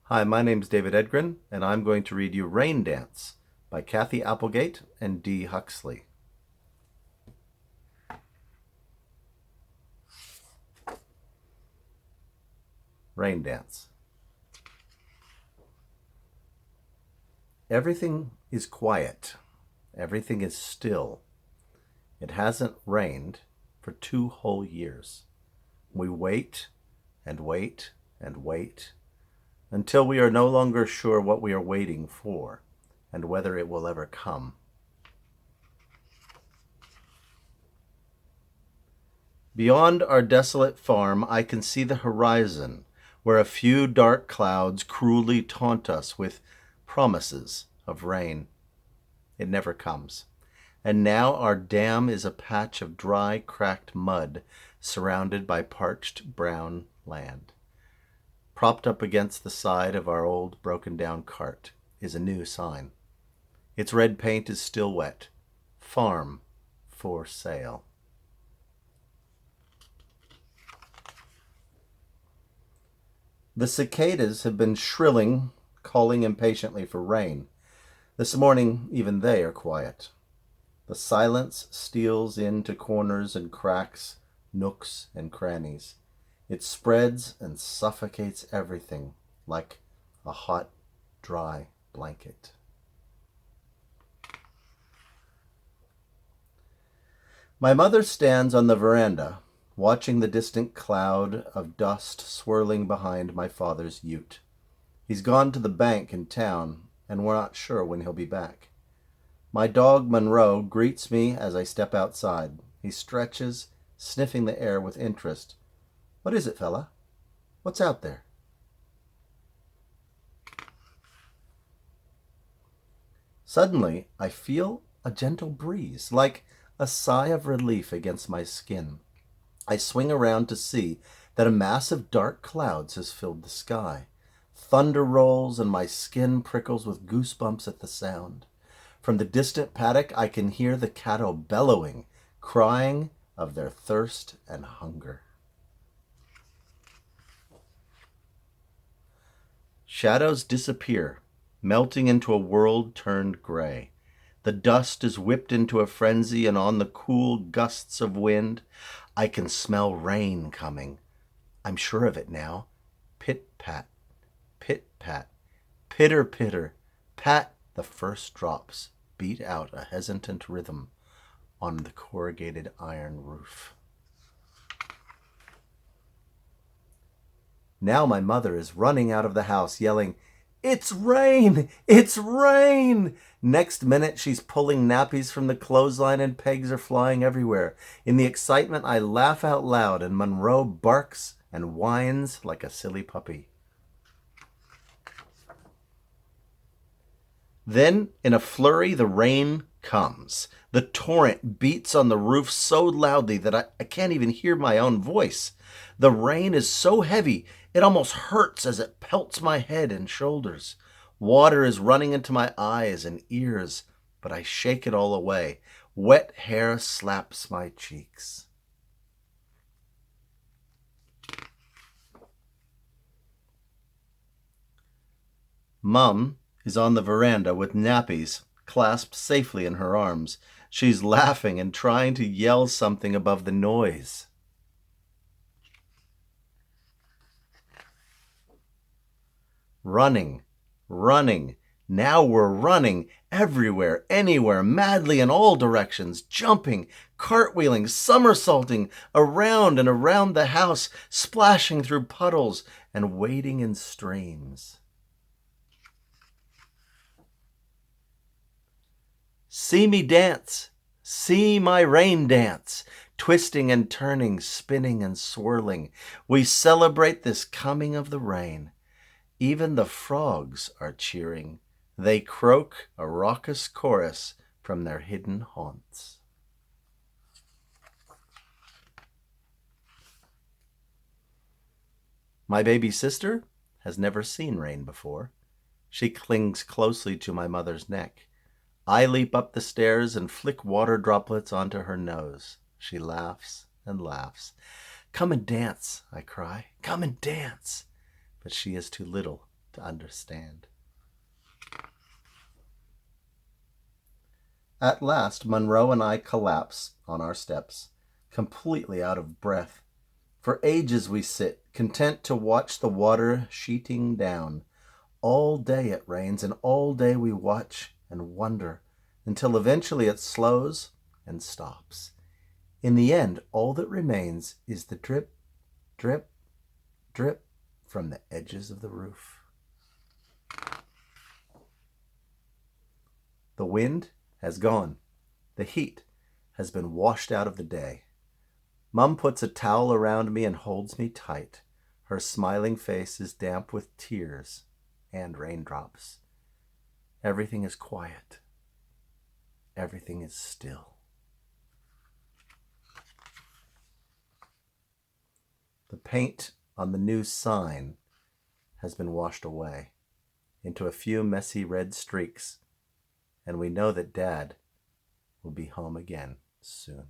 Hi, my name's David Edgren, and I'm going to read you Rain Dance by Cathy Applegate and D. Huxley. Rain Dance. Everything is quiet. Everything is still. It hasn't rained for 2 whole years. We wait and wait and wait until we are no longer sure what we are waiting for and whether it will ever come. Beyond our desolate farm, I can see the horizon, where a few dark clouds cruelly taunt us with promises of rain. It never comes. And now our dam is a patch of dry, cracked mud surrounded by parched brown land. Propped up against the side of our old broken-down cart is a new sign. Its red paint is still wet. Farm for sale. The cicadas have been shrilling, calling impatiently for rain. This morning, even they are quiet. The silence steals into corners and cracks, nooks and crannies. It spreads and suffocates everything like a hot, dry blanket. My mother stands on the veranda, watching the distant cloud of dust swirling behind my father's ute. He's gone to the bank in town, and we're not sure when he'll be back. My dog, Monroe, greets me as I step outside. He stretches, sniffing the air with interest. "What is it, fella? What's out there?" Suddenly, I feel a gentle breeze, like a sigh of relief against my skin. I swing around to see that a mass of dark clouds has filled the sky. Thunder rolls and my skin prickles with goosebumps at the sound. From the distant paddock, I can hear the cattle bellowing, crying of their thirst and hunger. Shadows disappear, melting into a world turned gray. The dust is whipped into a frenzy, and on the cool gusts of wind, I can smell rain coming. I'm sure of it now. Pit-pat, pit-pat, pitter-pitter, pat. The first drops beat out a hesitant rhythm on the corrugated iron roof. Now my mother is running out of the house yelling, "It's rain! It's rain!" Next minute she's pulling nappies from the clothesline and pegs are flying everywhere. In the excitement I laugh out loud and Monroe barks and whines like a silly puppy. Then, in a flurry, the rain comes. The torrent beats on the roof so loudly that I can't even hear my own voice. The rain is so heavy, it almost hurts as it pelts my head and shoulders. Water is running into my eyes and ears, but I shake it all away. Wet hair slaps my cheeks. Mum is on the veranda with nappies clasped safely in her arms. She's laughing and trying to yell something above the noise. Running, running. Now we're running everywhere, anywhere, madly in all directions, jumping, cartwheeling, somersaulting, around and around the house, splashing through puddles and wading in streams. See me dance, see my rain dance, twisting and turning, spinning and swirling. We celebrate this coming of the rain. Even the frogs are cheering. They croak a raucous chorus from their hidden haunts. My baby sister has never seen rain before. She clings closely to my mother's neck. I leap up the stairs and flick water droplets onto her nose. She laughs and laughs. "Come and dance," I cry. "Come and dance." But she is too little to understand. At last, Monroe and I collapse on our steps, completely out of breath. For ages we sit, content to watch the water sheeting down. All day it rains, and all day we watch and wonder, until eventually it slows and stops. In the end, all that remains is the drip, drip, drip from the edges of the roof. The wind has gone. The heat has been washed out of the day. Mum puts a towel around me and holds me tight. Her smiling face is damp with tears and raindrops. Everything is quiet. Everything is still. The paint on the new sign has been washed away into a few messy red streaks, and we know that Dad will be home again soon.